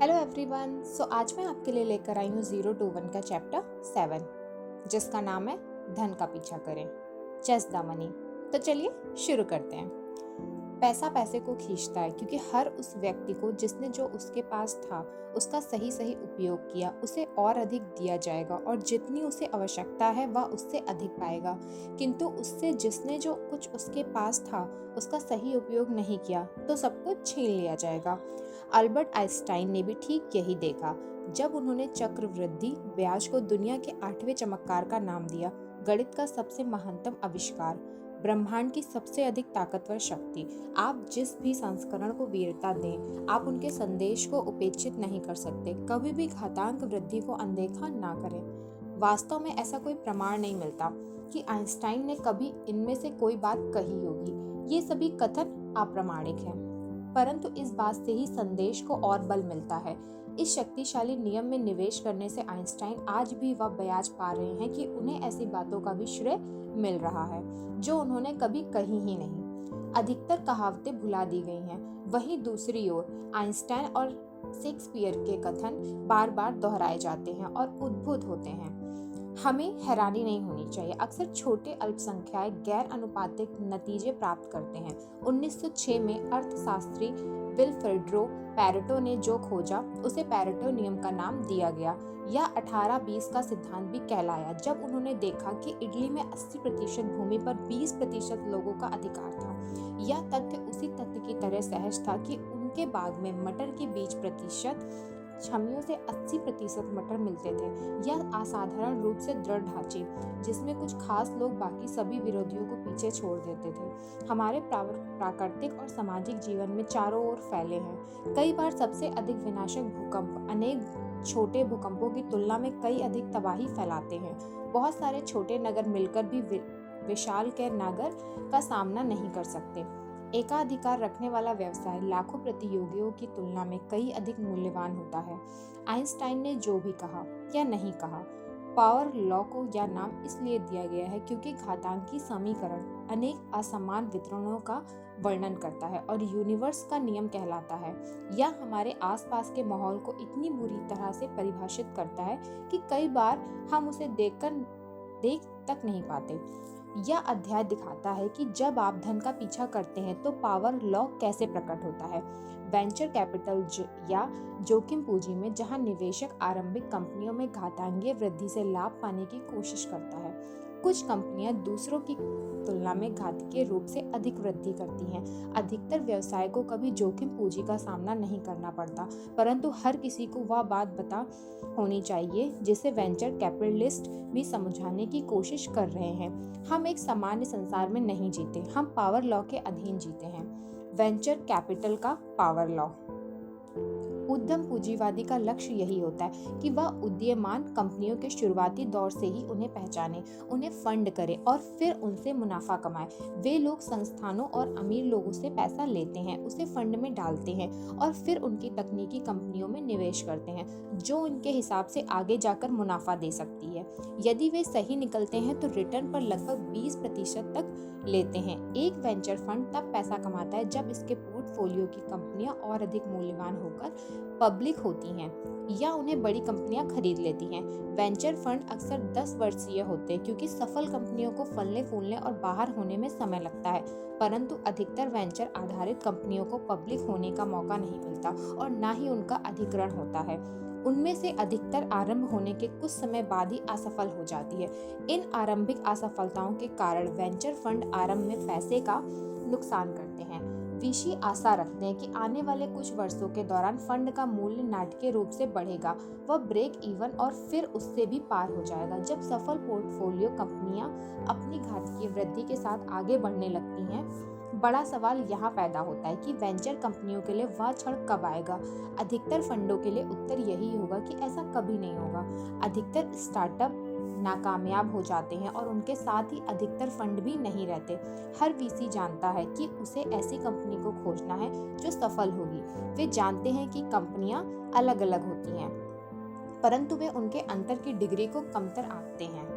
Hello everyone. आज मैं आपके लिए लेकर आई हूँ 0 to 1 का चैप्टर 7 जिसका नाम है धन का पीछा करें, चेस द मनी। तो चलिए शुरू करते हैं। पैसा पैसे को खींचता है क्योंकि हर उस व्यक्ति को जिसने जो उसके पास था उसका सही सही उपयोग किया उसे और अधिक दिया जाएगा और जितनी उसे आवश्यकता है वह उससे अधिक पाएगा। किंतु उससे जिसने जो कुछ उसके पास था उसका सही उपयोग नहीं किया तो सब कुछ छीन लिया जाएगा। अल्बर्ट आइंस्टाइन ने भी ठीक यही देखा जब उन्होंने चक्रवृद्धि ब्याज को दुनिया के 8वें चमत्कार का नाम दिया। गणित का सबसे महानतम आविष्कार, ब्रह्मांड की सबसे अधिक ताकतवर शक्ति। आप जिस भी संस्करण को वीरता दें, आप उनके संदेश को उपेक्षित नहीं कर सकते। कभी भी घातांक वृद्धि को अनदेखा ना करें। वास्तव में ऐसा कोई प्रमाण नहीं मिलता कि आइंस्टाइन ने कभी इनमें से कोई बात कही होगी। ये सभी कथन अप्रामाणिक हैं, परंतु इस बात से ही संदेश को और बल मिलता है। इस शक्तिशाली नियम में निवेश करने से आइंस्टाइन आज भी वह ब्याज पा रहे हैं कि उन्हें ऐसी बातों का भी श्रेय मिल रहा है जो उन्होंने कभी कही ही नहीं। अधिकतर कहावतें भुला दी गई हैं, वहीं दूसरी ओर आइंस्टाइन और शेक्सपियर के कथन बार बार दोहराए जाते हैं और उद्भुत होते हैं। हमें हैरानी नहीं होनी चाहिए। अक्सर छोटे अल्पसंख्याक गैर अनुपातिक नतीजे प्राप्त करते हैं। 1906 में अर्थशास्त्री विल्फ्रेडो पैरेटो ने जो खोजा उसे पैरेटो नियम का नाम दिया गया। यह 18-20 का सिद्धांत भी कहलाया जब उन्होंने देखा कि इटली में 80% भूमि पर 20% लोगों का अधिकार था। यह तथ्य उसी तथ्य की तरह सहज था कि उनके बाग में मटर के 20% छमियों से 80% मटर मिलते थे। यह असाधारण रूप से दृढ़ ढांचे जिसमें कुछ खास लोग बाकी सभी विरोधियों को पीछे छोड़ देते थे हमारे प्राकृतिक और सामाजिक जीवन में चारों ओर फैले हैं। कई बार सबसे अधिक विनाशक भूकंप अनेक छोटे भूकंपों की तुलना में कई अधिक तबाही फैलाते हैं। बहुत सारे छोटे नगर मिलकर भी विशाल के नगर का सामना नहीं कर सकते। एकाधिकार रखने वाला व्यवसाय लाखों प्रतियोगियों की तुलना में कई अधिक मूल्यवान होता है। आइंस्टाइन ने जो भी कहा या नहीं कहा, पावर लॉ को यह नाम इसलिए दिया गया है क्योंकि घातांकी समीकरण अनेक असमान वितरणों का वर्णन करता है और यूनिवर्स का नियम कहलाता है। यह हमारे आसपास के माहौल को इतनी बुरी तरह से परिभाषित करता है कि कई बार हम उसे देख तक नहीं पाते। यह अध्याय दिखाता है कि जब आप धन का पीछा करते हैं तो पावर लॉ कैसे प्रकट होता है। वेंचर कैपिटल या जोखिम पूंजी में जहां निवेशक आरंभिक कंपनियों में घातांकीय वृद्धि से लाभ पाने की कोशिश करता है, कुछ कंपनियां दूसरों की तुलना में घातीय रूप से अधिक वृद्धि करती हैं। अधिकतर व्यवसाय को कभी जोखिम पूंजी का सामना नहीं करना पड़ता, परंतु हर किसी को वह बात पता होनी चाहिए जिसे वेंचर कैपिटलिस्ट भी समझाने की कोशिश कर रहे हैं। हम एक सामान्य संसार में नहीं जीते, हम पावर लॉ के अधीन जीते हैं। वेंचर कैपिटल का पावर लॉ। उद्यम पूंजीवादी का लक्ष्य यही होता है कि वह उदीयमान कंपनियों के शुरुआती दौर से ही उन्हें पहचाने, उन्हें फंड करे और फिर उनसे मुनाफा कमाए। वे लोग संस्थानों और अमीर लोगों से पैसा लेते हैं, उसे फंड में डालते हैं और फिर उनकी तकनीकी कंपनियों में निवेश करते हैं जो उनके हिसाब से आगे जाकर मुनाफा दे सकती है। यदि वे सही निकलते हैं तो रिटर्न पर लगभग 20% तक लेते हैं। एक वेंचर फंड तब पैसा कमाता है जब इसके पोर्टफोलियो की कंपनियां और अधिक मूल्यवान होकर पब्लिक होती हैं या उन्हें बड़ी कंपनियां खरीद लेती हैं। वेंचर फंड अक्सर 10 वर्षीय होते हैं क्योंकि सफल कंपनियों को फलने फूलने और बाहर होने में समय लगता है, परंतु अधिकतर वेंचर आधारित कंपनियों को पब्लिक होने का मौका नहीं मिलता और न ही उनका अधिग्रहण होता है। उनमें से अधिकतर आरंभ होने के कुछ समय बाद ही असफल हो जाती है। इन आरंभिक असफलताओं के कारण वेंचर फंड आरंभ में पैसे का नुकसान करते हैं। वीसी आशा रखते हैं कि आने वाले कुछ वर्षों के दौरान फंड का मूल्य नाटकीय रूप से बढ़ेगा, वह ब्रेक इवन और फिर उससे भी पार हो जाएगा। जब सफल पोर्टफोलियो कंपनियां अपनी घातीय वृद्धि के साथ आगे बढ़ने लगती हैं, बड़ा सवाल यहाँ पैदा होता है कि वेंचर कंपनियों के लिए वह क्षण कब आएगा। अधिकतर फंडों के लिए उत्तर यही होगा कि ऐसा कभी नहीं होगा। अधिकतर स्टार्टअप नाकामयाब हो जाते हैं और उनके साथ ही अधिकतर फंड भी नहीं रहते। हर वीसी जानता है कि उसे ऐसी कंपनी को खोजना है जो सफल होगी। वे जानते हैं कि कंपनियां अलग अलग होती हैं, परंतु वे उनके अंतर की डिग्री को कमतर आंकते हैं।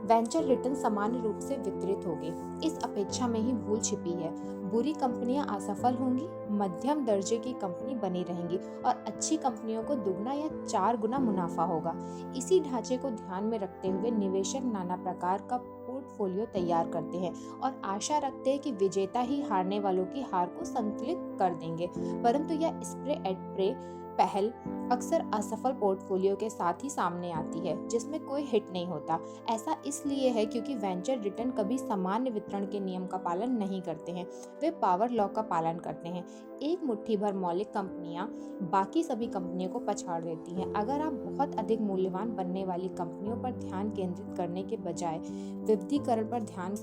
वेंचर रिटर्न सामान्य रूप से वितरित होंगे। इस अपेक्षा में ही भूल छिपी है। बुरी कंपनियां असफल होंगी, मध्यम दर्जे की कंपनी बनी रहेंगी और अच्छी कंपनियों को दुगना या 4 गुना मुनाफा होगा। इसी ढांचे को ध्यान में रखते हुए निवेशक नाना प्रकार का पोर्टफोलियो तैयार करते हैं और आशा रखते हैं कि विजेता ही हारने वालों की हार को संतुलित कर देंगे, परंतु यह स्प्रे एंड प्रे पहल अक्सर असफल पोर्टफोलियो के साथ ही सामने आती है, जिसमें कोई हिट नहीं होता। ऐसा इसलिए है क्योंकि वेंचर रिटर्न कभी सामान्य वितरण के नियम का पालन नहीं करते हैं, वे पावर लॉ का पालन करते हैं। एक मुट्ठी भर मौलिक कंपनियां बाकी सभी कंपनियों को पछाड़ देती हैं। अगर आप बहुत अधिक मूल्यवान बनने वाली कंपनियों पर ध्यान केंद्रित करने के बजाय विविधीकरण पर ध्यान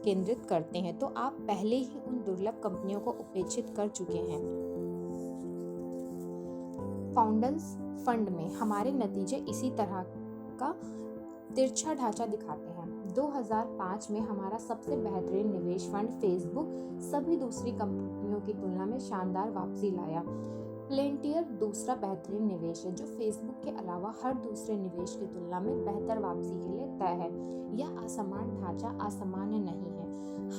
केंद्रित करते हैं, तो आप पहले ही उन दुर्लभ कंपनियों को उपेक्षित कर चुके हैं। फाउंडर्स फंड में हमारे नतीजे इसी तरह का तिरछा ढांचा दिखाते हैं। 2005 में हमारा सबसे बेहतरीन निवेश फंड फेसबुक सभी दूसरी कंपनियों की तुलना में शानदार वापसी लाया। प्लेंटियर दूसरा बेहतरीन निवेश है जो फेसबुक के अलावा हर दूसरे निवेश की तुलना में बेहतर वापसी के लिए तय है। यह असमान ढांचा असामान्य नहीं है,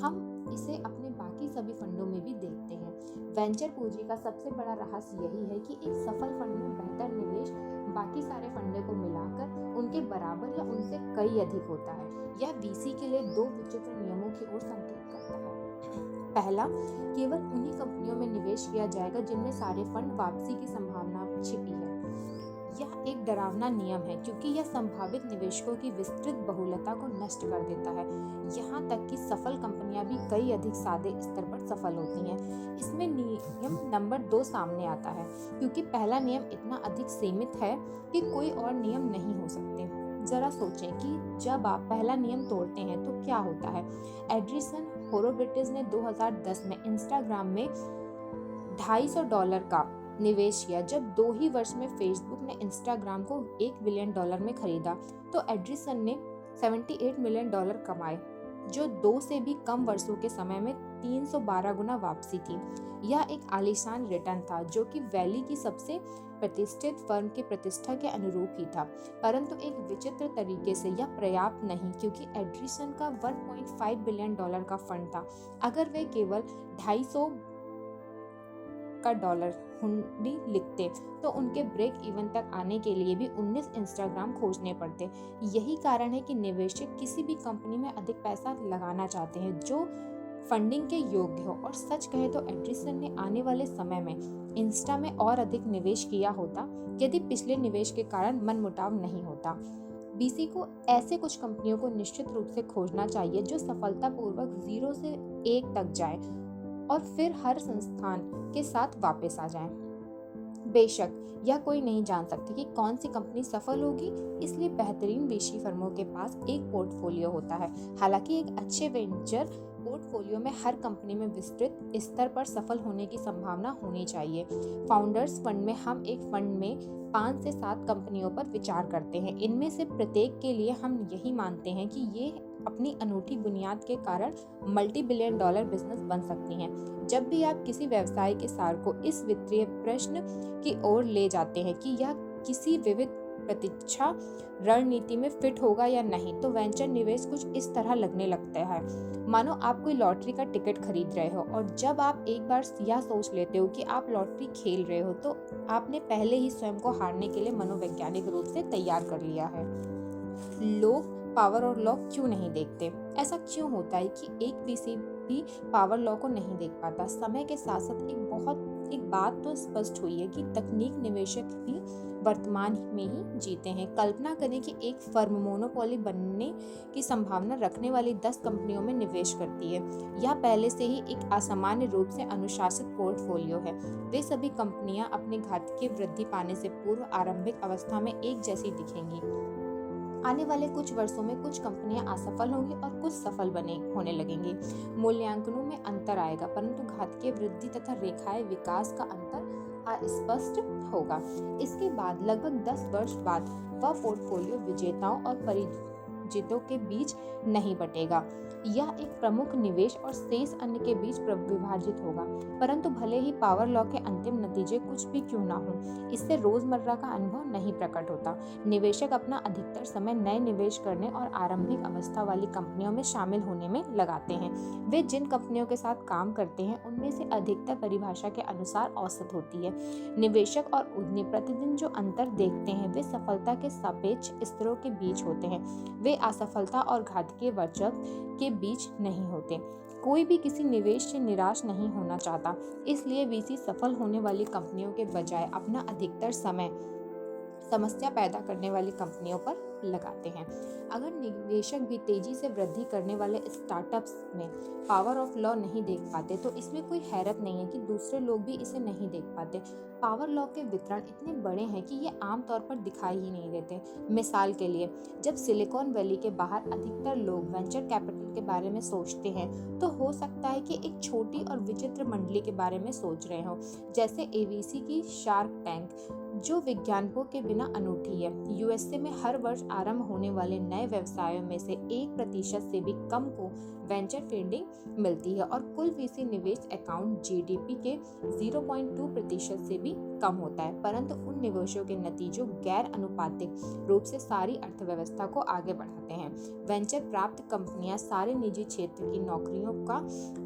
हम इसे अपने बाकी सभी फंडों में भी देखते हैं। वेंचर पूंजी का सबसे बड़ा रहस्य यही है कि एक सफल फंड में बेहतर निवेश बाकी सारे फंडों को मिलाकर उनके बराबर या उनसे कई अधिक होता है। यह वीसी के लिए 2 विचित्र नियमों की ओर संकेत करता है। पहला, केवल उन्हीं कंपनियों में निवेश किया जाएगा जिनमें सारे फंड वापसी की संभावना छिपी है। यह एक डरावना नियम है क्योंकि यह संभावित निवेशकों की विस्तृत बहुलता को नष्ट कर देता है। यहाँ तक कि सफल कंपनियां भी कई अधिक सादे स्तर पर सफल होती हैं। इसमें नियम नंबर 2 सामने आता है क्योंकि पहला नियम इतना अधिक सीमित है कि कोई और नियम नहीं हो सकते। जरा सोचें कि जब आप पहला नियम तोड़ते हैं तो क्या होता है। एंडरसन होरोविट्ज ने 2010 में इंस्टाग्राम में $250 का निवेश किया। जब 2 ही वर्ष में फेसबुक ने इंस्टाग्राम को $1 बिलियन में खरीदा तो एंडरसन ने $78 मिलियन कमाए, जो 2 से भी कम वर्षों के समय में 312 गुना वापसी थी। यह एक आलीशान रिटर्न था जो कि वैली की सबसे प्रतिष्ठित फर्म की प्रतिष्ठा के अनुरूप ही था, परंतु एक विचित्र तरीके से यह पर्याप्त नहीं क्योंकि एंडरसन का $1.5 बिलियन का फंड था। अगर वे केवल $250 हुंडी लिखते तो उनके ब्रेक इवन तक आने के लिए भी 19 इंस्टाग्राम खोजने पड़ते। यही कारण है कि निवेशक किसी भी कंपनी में अधिक पैसा लगाना चाहते हैं जो फंडिंग के योग्य हो। और सच कहे तो एंडरसन ने आने वाले समय में इंस्टा में और अधिक निवेश किया होता यदि पिछले निवेश के कारण मनमुटाव नहीं होता। बीसी को ऐसे कुछ कंपनियों को निश्चित रूप से खोजना चाहिए जो सफलतापूर्वक 0 से 1 तक जाए और फिर हर संस्थान के साथ वापस आ जाएं। बेशक यह कोई नहीं जान सकती कि कौन सी कंपनी सफल होगी, इसलिए बेहतरीन वीसी फर्मों के पास एक पोर्टफोलियो होता है। हालांकि एक अच्छे वेंचर पोर्टफोलियो में हर कंपनी में विस्तृत स्तर पर सफल होने की संभावना होनी चाहिए। फाउंडर्स फंड में हम एक फंड में 5 से 7 कंपनियों पर विचार करते हैं। इनमें से प्रत्येक के लिए हम यही मानते हैं कि ये अपनी अनूठी बुनियाद के कारण मल्टी बिलियन डॉलर बिजनेस बन सकती हैं। जब भी आप किसी व्यवसाय के सार को इस वित्तीय प्रश्न की ओर ले जाते हैं कि यह किसी विविध प्रतीक्षा रणनीति में फिट होगा या नहीं, तो वेंचर निवेश कुछ इस तरह लगने लगता है मानो आप कोई लॉटरी का टिकट खरीद रहे हो, और जब आप एक बार यह सोच लेते हो कि आप लॉटरी खेल रहे हो तो आपने पहले ही स्वयं को हारने के लिए मनोवैज्ञानिक रूप से तैयार कर लिया है। लोग पावर और लॉ क्यों नहीं देखते? ऐसा क्यों होता है कि एक वीसी भी पावर लॉ को नहीं देख पाता? समय के साथ साथ एक बात तो स्पष्ट हुई है कि तकनीक निवेशक भी वर्तमान में ही जीते हैं। कल्पना करें कि एक फर्म मोनोपोली बनने की संभावना रखने वाली 10 कंपनियों में निवेश करती है। यह पहले से ही एक असामान्य रूप से अनुशासित पोर्टफोलियो है। वे सभी कंपनियां अपने घातीय वृद्धि पाने से पूर्व आरंभिक अवस्था में एक जैसी दिखेंगी। आने वाले कुछ वर्षों में कुछ कंपनियां असफल होंगी और कुछ सफल होने लगेंगी। मूल्यांकनों में अंतर आएगा, परंतु घातीय वृद्धि तथा रेखाएं विकास का अंतर अस्पष्ट होगा। इसके बाद लगभग 10 वर्ष बाद वह पोर्टफोलियो विजेताओं और जितों के बीच नहीं बटेगा। यह एक प्रमुख निवेश और शेष अन्य के बीच विभाजित होगा। परंतु भले ही पावर लॉ के अंतिम नतीजे कुछ भी क्यों ना हो, इससे रोजमर्रा का अनुभव नहीं प्रकट होता। निवेशक अपना अधिकतर समय नए निवेश करने और आरंभिक अवस्था वाली कंपनियों में शामिल होने में लगाते हैं। वे जिन कंपनियों के साथ काम करते हैं उनमें से अधिकतर परिभाषा के अनुसार औसत होती है। निवेशक और उद्यमी प्रतिदिन जो अंतर देखते हैं वे सफलता के सापेक्ष स्तरों के बीच होते हैं। वे असफलता और घातकीय वर्चस्व के बीच नहीं होते। कोई भी किसी निवेश से निराश नहीं होना चाहता, इसलिए वीसी सफल होने वाली कंपनियों के बजाय अपना अधिकतर समय समस्या पैदा करने वाली कंपनियों पर लगाते हैं। अगर निवेशक भी तेजी से वृद्धि करने वाले स्टार्टअप्स में पावर ऑफ लॉ नहीं देख पाते तो इसमें कोई हैरत नहीं है कि दूसरे लोग भी इसे नहीं देख पाते। पावर लॉ के वितरण इतने बड़े हैं कि ये आमतौर पर दिखाई ही नहीं देते। मिसाल के लिए, जब सिलिकॉन वैली के बाहर अधिकतर लोग वेंचर कैपिटल के बारे में सोचते हैं तो हो सकता है कि एक छोटी और विचित्र मंडली के बारे में सोच रहे हो, जैसे एबीसी की शार्क टैंक, जो विज्ञापनों के बिना अनूठी है। यूएसए में हर वर्ष आरंभ होने वाले नए व्यवसायों में से 1% से भी कम को वेंचर फंडिंग मिलती है और कुल वीसी निवेश अकाउंट जीडीपी के 0.2% से भी कम होता है। परंतु उन निवेशों के नतीजों गैर अनुपातिक रूप से सारी अर्थव्यवस्था को आगे बढ़ाते हैं। वेंचर प्राप्त कंपनियां सारे निजी क्षेत्र की नौकरियों का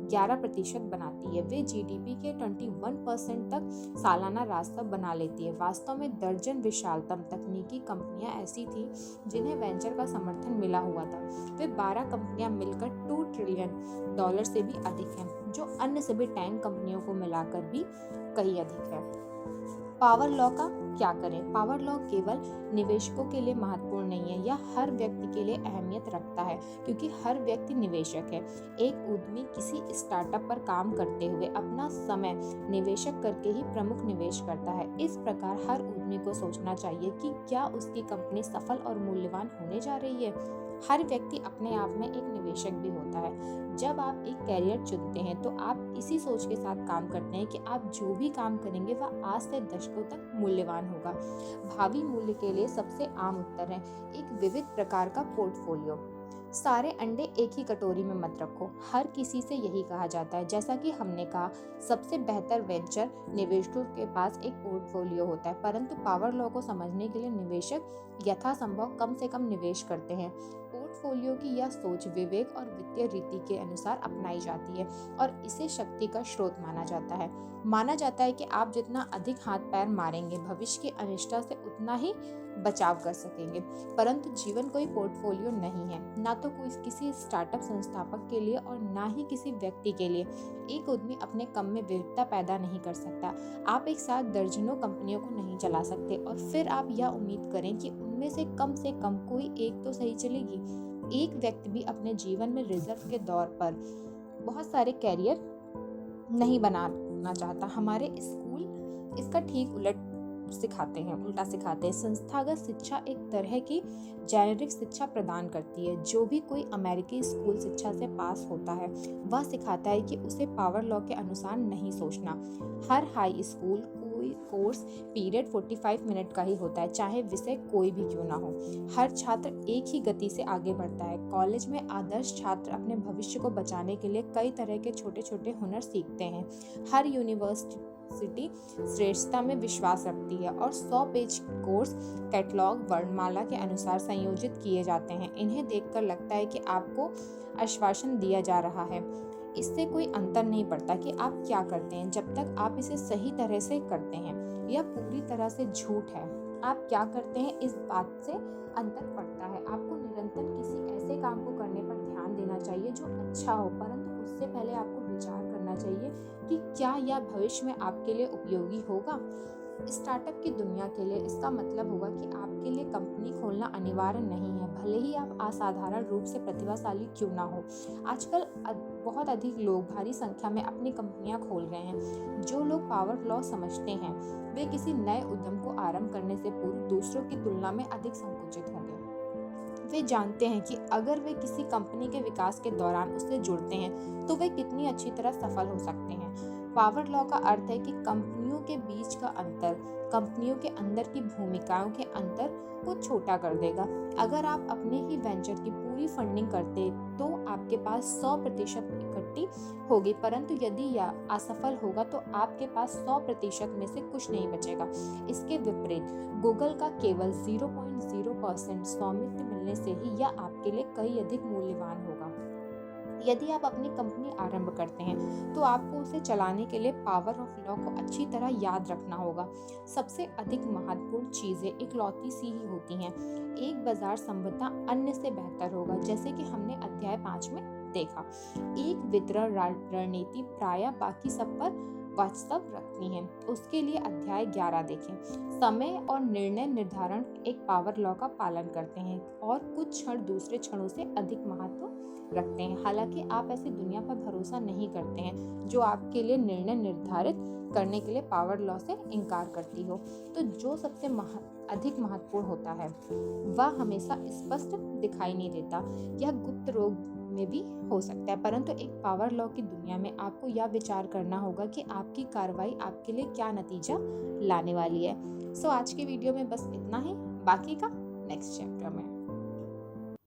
11% बनाती है। वे जीडीपी के 21% तक सालाना राजस्व बना लेती है। वास्तव में दर्जन विशालतम तकनीकी कंपनियां ऐसी थी जिन्हें वेंचर का समर्थन मिला हुआ था। वे 12 कंपनियां मिलकर $2 ट्रिलियन से भी अधिक हैं, जो अन्य सभी टैंक कंपनियों को मिलाकर भी कहीं अधिक है। पावर लॉ का क्या करें? पावर लॉ केवल निवेशकों के लिए महत्वपूर्ण नहीं है, यह हर व्यक्ति के लिए अहमियत रखता है क्योंकि हर व्यक्ति निवेशक है। एक उद्यमी किसी स्टार्टअप पर काम करते हुए अपना समय निवेशक करके ही प्रमुख निवेश करता है। इस प्रकार हर उद्यमी को सोचना चाहिए कि क्या उसकी कंपनी सफल और मूल्यवान होने जा रही है। हर व्यक्ति अपने आप में एक निवेशक भी होता है। जब आप एक कैरियर चुनते हैं तो आप इसी सोच के साथ काम करते हैं कि आप जो भी काम करेंगे वह आज से दशकों तक मूल्यवान होगा। भावी मूल्य के लिए सबसे आम उत्तर है एक विविध प्रकार का पोर्टफोलियो। सारे अंडे एक ही कटोरी में मत रखो, हर किसी से यही कहा जाता है। जैसा कि हमने कहा, सबसे बेहतर वेंचर निवेशकों के पास एक पोर्टफोलियो होता है, परंतु पावर लॉ को समझने के लिए निवेशक यथासंभव कम से कम निवेश करते हैं। पोर्टफोलियो की यह सोच विवेक और वित्तीय रीति के अनुसार अपनाई जाती है और इसे शक्ति का स्रोत माना जाता है। माना जाता है कि आप जितना अधिक हाथ पैर मारेंगे भविष्य की अनिष्टता से उतना ही बचाव कर सकेंगे। परंतु जीवन कोई पोर्टफोलियो नहीं है, ना तो कोई किसी स्टार्टअप संस्थापक के लिए और ना ही किसी व्यक्ति के लिए। एक उद्यमी अपने काम में विविधता पैदा नहीं कर सकता। आप एक साथ दर्जनों कंपनियों को नहीं चला सकते और फिर आप यह उम्मीद करें कि उनमें से कम कोई एक तो सही चलेगी। एक व्यक्ति भी अपने जीवन में रिजर्व के दौर पर बहुत सारे कैरियर नहीं बनाना चाहता। हमारे स्कूल इसका ठीक उल्टा सिखाते हैं। संस्थागत शिक्षा एक तरह की जेनेरिक शिक्षा प्रदान करती है। जो भी कोई अमेरिकी स्कूल शिक्षा से पास होता है वह सिखाता है कि उसे पावर लॉ के अनुसार नहीं सोचना। हर high school course period 45 minute का ही होता है, चाहे विषय कोई भी क्यों ना हो। हर छात्र एक ही गति से आगे बढ़ता है। कॉलेज में आदर्श छात्र अपने भविष्य को बचाने के लिए कई तरह के छोटे छोटे हुनर सीखते हैं। हर यूनिवर्सिटी श्रेष्ठता में विश्वास रखती है और 100 पेज कोर्स कैटलॉग वर्णमाला के अनुसार संयोजित किए जाते हैं। इन्हें देखकर लगता है कि आपको आश्वासन दिया जा रहा है। इससे कोई अंतर नहीं पड़ता कि आप क्या करते हैं जब तक आप इसे सही तरह से करते हैं। यह पूरी तरह से झूठ है। आप क्या करते हैं इस बात से अंतर पड़ता है। आपको निरंतर किसी ऐसे काम को करने पर ध्यान देना चाहिए जो अच्छा हो, परंतु उससे पहले आपको विचार करना चाहिए कि क्या यह भविष्य में आपके लिए उपयोगी होगा। स्टार्टअप की दुनिया के लिए इसका मतलब होगा कि आपके लिए कंपनी खोलना अनिवार्य नहीं है, भले ही आप असाधारण रूप से प्रतिभाशाली क्यों ना हो। आजकल बहुत अधिक लोग भारी संख्या में अपनी कंपनियां खोल रहे हैं। जो लोग पावर लॉ समझते हैं वे किसी नए उद्यम को आरंभ करने से पूर्व दूसरों की तुलना में अधिक संकुचित होंगे। वे जानते हैं कि अगर वे किसी कंपनी के विकास के दौरान उससे जुड़ते हैं तो वे कितनी अच्छी तरह सफल हो सकते हैं। पावर लॉ का अर्थ है कि कंपनियों के बीच का अंतर कंपनियों के अंदर की भूमिकाओं के अंतर को छोटा कर देगा। अगर आप अपने ही वेंचर की पूरी फंडिंग करते तो आपके पास 100% इकट्ठी होगी, परंतु यदि यह असफल होगा तो आपके पास 100% में से कुछ नहीं बचेगा। इसके विपरीत गूगल का केवल 0.0% स्वामित्व मिलने से ही यह आपके लिए कई अधिक मूल्यवान होगा। यदि आप अपनी कंपनी आरंभ करते हैं तो आपको उसे चलाने के लिए पावर ऑफ लॉ को अच्छी तरह याद रखना होगा। सबसे अधिक महत्वपूर्ण चीजें इकलौती सी ही होती हैं। एक बाजार संभवतः अन्य से बेहतर होगा, जैसे कि हमने अध्याय 5 में देखा। एक वितरण रणनीति प्रायः बाकी सब पर वास्तव रखनी है, उसके लिए अध्याय 11 देखें। समय और निर्णय निर्धारण एक पावर लॉ का पालन करते हैं और कुछ क्षण दूसरे क्षणों से अधिक महत्व रखते हैं। हालांकि आप ऐसी दुनिया पर भरोसा नहीं करते हैं जो आपके लिए निर्णय निर्धारित करने के लिए पावर लॉ से इनकार करती हो, तो जो सबसे अधिक महत्वपूर्ण होता है वह हमेशा स्पष्ट दिखाई नहीं देता। यह गुप्त रोग में भी हो सकता है, परंतु एक पावर लॉ की दुनिया में आपको यह विचार करना होगा कि आपकी कार्रवाई आपके लिए क्या नतीजा लाने वाली है। सो आज की वीडियो में बस इतना ही, बाकी का नेक्स्ट चैप्टर में।